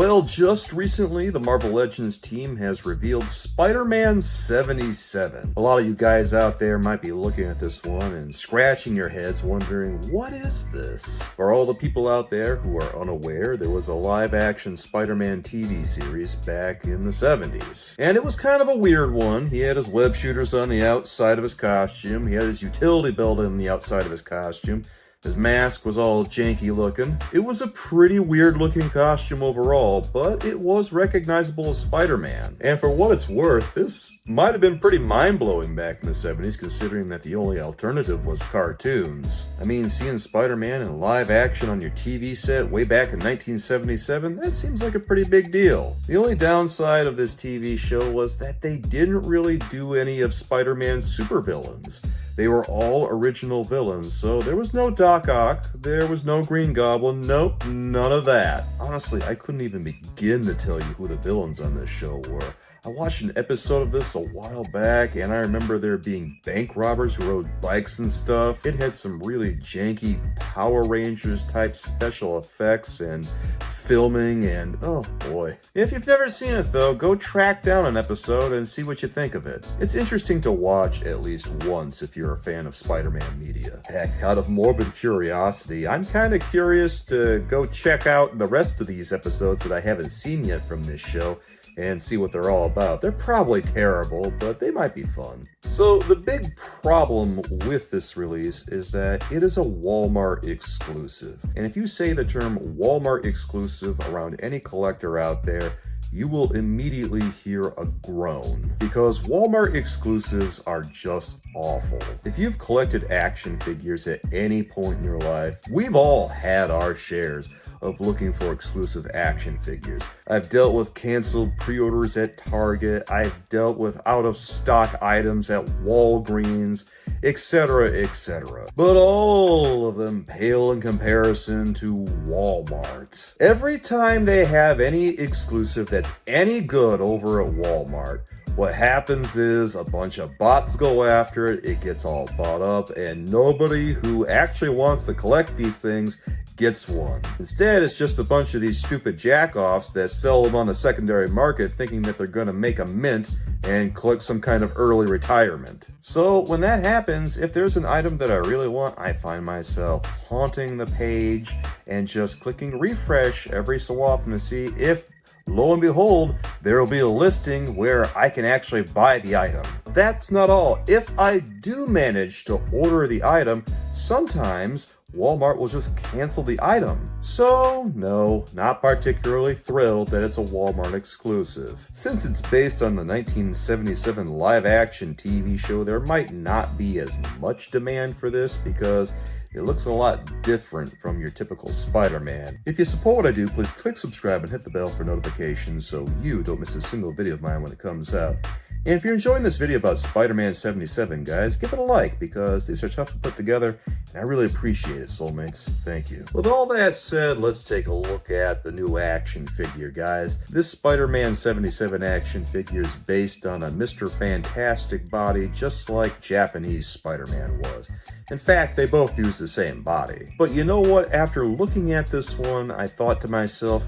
Well, just recently, the Marvel Legends team has revealed Spider-Man 77. A lot of you guys out there might be looking at this one and scratching your heads wondering, what is this? For all the people out there who are unaware, there was a live-action Spider-Man TV series back in the 70s. And it was kind of a weird one. He had his web shooters on the outside of his costume. He had his utility belt on the outside of his costume. His mask was all janky looking. It was a pretty weird looking costume overall, but it was recognizable as Spider-Man. And for what it's worth, this might have been pretty mind-blowing back in the 70s, considering that the only alternative was cartoons. I mean, seeing Spider-Man in live action on your TV set way back in 1977, that seems like a pretty big deal. The only downside of this TV show was that they didn't really do any of Spider-Man's supervillains. They were all original villains, so there was no Doc Ock, there was no Green Goblin, nope, none of that. Honestly, I couldn't even begin to tell you who the villains on this show were. I watched an episode of this a while back, and I remember there being bank robbers who rode bikes and stuff. It had some really janky Power Rangers type special effects and filming, and oh boy. If you've never seen it though, go track down an episode and see what you think of it. It's interesting to watch at least once if you're a fan of Spider-Man media. Heck, out of morbid curiosity, I'm kind of curious to go check out the rest of these episodes that I haven't seen yet from this show and see what they're all about. They're probably terrible, but they might be fun. So the big problem with this release is that it is a Walmart exclusive. And if you say the term Walmart exclusive around any collector out there, you will immediately hear a groan, because Walmart exclusives are just awful. If you've collected action figures at any point in your life, we've all had our shares of looking for exclusive action figures. I've dealt with canceled pre-orders at Target, I've dealt with out-of-stock items at Walgreens, etc., etc. But all of them pale in comparison to Walmart. Every time they have any exclusive that's any good over at Walmart, what happens is a bunch of bots go after it, it gets all bought up, and nobody who actually wants to collect these things gets one. Instead, it's just a bunch of these stupid jack-offs that sell them on the secondary market thinking that they're gonna make a mint and collect some kind of early retirement. So when that happens, if there's an item that I really want, I find myself haunting the page and just clicking refresh every so often to see if, lo and behold, there will be a listing where I can actually buy the item. That's not all. If I do manage to order the item, sometimes Walmart will just cancel the item. So, no, not particularly thrilled that it's a Walmart exclusive. Since it's based on the 1977 live-action TV show, there might not be as much demand for this because it looks a lot different from your typical Spider-Man. If you support what I do, please click subscribe and hit the bell for notifications so you don't miss a single video of mine when it comes out. And if you're enjoying this video about Spider-Man 77, guys, give it a like, because these are tough to put together, and I really appreciate it, soulmates. Thank you. With all that said, let's take a look at the new action figure, guys. This Spider-Man 77 action figure is based on a Mr. Fantastic body, just like Japanese Spider-Man was. In fact, they both use the same body. But you know what? After looking at this one, I thought to myself,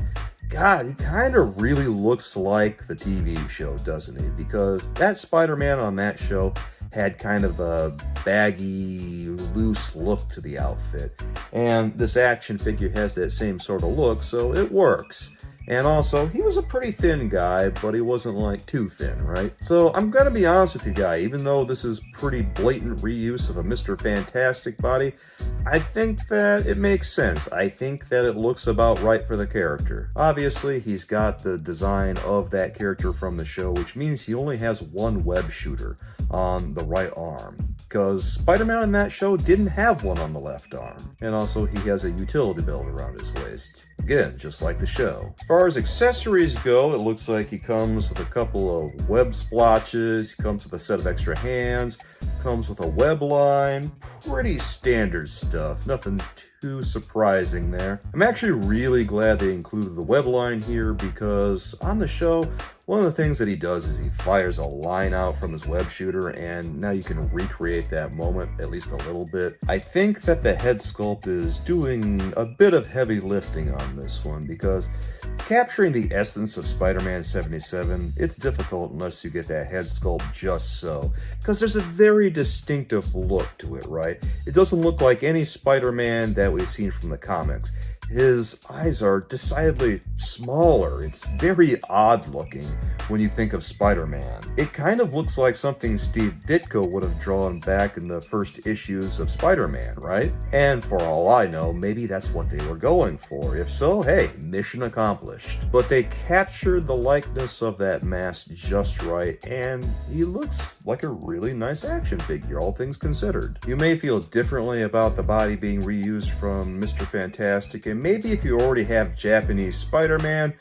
God, he kind of really looks like the TV show, doesn't he? Because that Spider-Man on that show had kind of a baggy, loose look to the outfit. And this action figure has that same sort of look, so it works. And also, he was a pretty thin guy, but he wasn't like too thin, right? So I'm gonna be honest with you guys, even though this is pretty blatant reuse of a Mr. Fantastic body, I think that it makes sense. I think that it looks about right for the character. Obviously, he's got the design of that character from the show, which means he only has one web shooter on the right arm, because Spider-Man in that show didn't have one on the left arm. And also, he has a utility belt around his waist. Again, just like the show. As far as accessories go, it looks like he comes with a couple of web splotches, he comes with a set of extra hands, comes with a web line, pretty standard stuff, nothing too surprising there. I'm actually really glad they included the web line here because on the show, one of the things that he does is he fires a line out from his web shooter, and now you can recreate that moment at least a little bit. I think that the head sculpt is doing a bit of heavy lifting on this one because capturing the essence of Spider-Man 77, it's difficult unless you get that head sculpt just so, because there's a very distinctive look to it, right? It doesn't look like any Spider-Man that we've seen from the comics. His eyes are decidedly smaller. It's very odd looking when you think of Spider-Man. It kind of looks like something Steve Ditko would have drawn back in the first issues of Spider-Man, right? And for all I know, maybe that's what they were going for. If so, hey, mission accomplished. But they captured the likeness of that mask just right, and he looks like a really nice action figure, all things considered. You may feel differently about the body being reused from Mr. Fantastic, and maybe if you already have Japanese Spider-Man,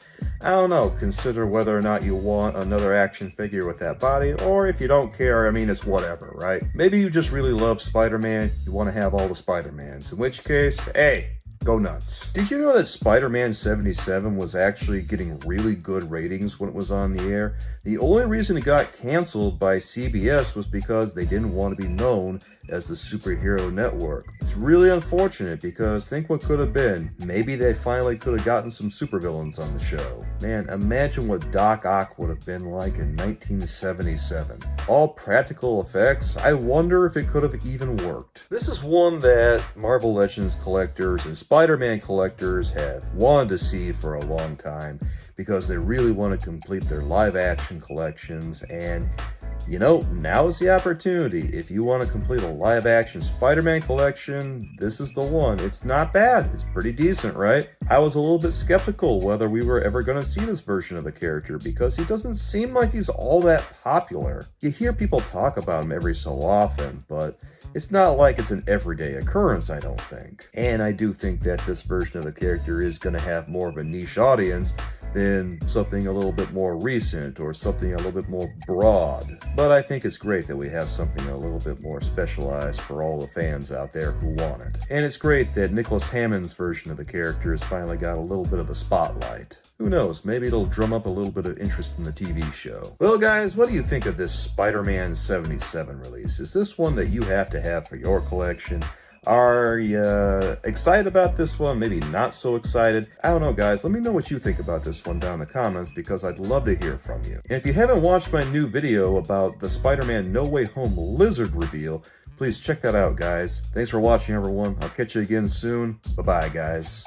I don't know, consider whether or not you want another action figure with that body, or if you don't care, I mean, it's whatever, right? Maybe you just really love Spider-Man, you want to have all the Spider-Mans, in which case, hey, go nuts. Did you know that Spider-Man 77 was actually getting really good ratings when it was on the air? The only reason it got canceled by CBS was because they didn't want to be known as the superhero network. It's really unfortunate because think what could have been. Maybe they finally could have gotten some supervillains on the show. Man, imagine what Doc Ock would have been like in 1977. All practical effects, I wonder if it could have even worked. This is one that Marvel Legends collectors and Spider-Man collectors have wanted to see for a long time because they really want to complete their live action collections, and you know, now is the opportunity. If you want to complete a live-action Spider-Man collection, this is the one. It's not bad. It's pretty decent, right? I was a little bit skeptical whether we were ever going to see this version of the character because he doesn't seem like he's all that popular. You hear people talk about him every so often, but it's not like it's an everyday occurrence, I don't think. And I do think that this version of the character is going to have more of a niche audience than something a little bit more recent or something a little bit more broad. But I think it's great that we have something a little bit more specialized for all the fans out there who want it. And it's great that Nicholas Hammond's version of the character has finally got a little bit of the spotlight. Who knows, maybe it'll drum up a little bit of interest in the TV show. Well guys, what do you think of this Spider-Man 77 release? Is this one that you have to have for your collection? Are you excited about this one? Maybe not so excited? I don't know, guys. Let me know what you think about this one down in the comments because I'd love to hear from you. And if you haven't watched my new video about the Spider-Man No Way Home Lizard reveal, please check that out, guys. Thanks for watching, everyone. I'll catch you again soon. Bye-bye, guys.